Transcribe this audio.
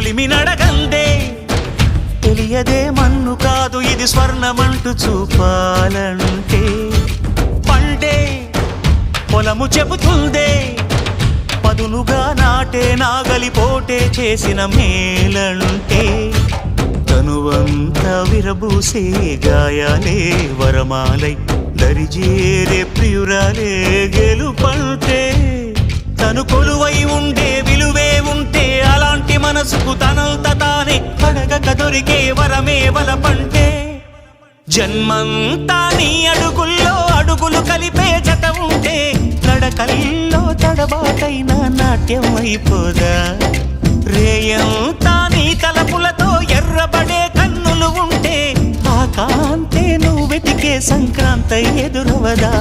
కొలిమి నడగందే తెలియదే మన్ను కాదు ఇది స్వర్ణమంటూ చూపాలంటే పండే పొలము చెబుతుందే పదునుగా నాటే నాగలి పోటే చేసిన మేలంటే తనువంతా విరబూసే గాయాలే వరమాలై దరిజేరే ప్రియురాలే గెలుపంటే తను కొలువై ఉండే విలువే ఉంటే అలాంటి మనసుకు తనంత తానే అడగక దొరికే వరమే వలపంటే జన్మంతా నీ అడుగుల్లో అడుగులు కలిపే జత ఉంటే నడకల్లో తడబాటైన నాట్యం అయిపోదా రేయంతా నీ తలపులతో ఎర్రబడే కన్నులు ఉంటే ఆ కాంతే నువ్వు వెతికే సంక్రాంతి ఎదురవదా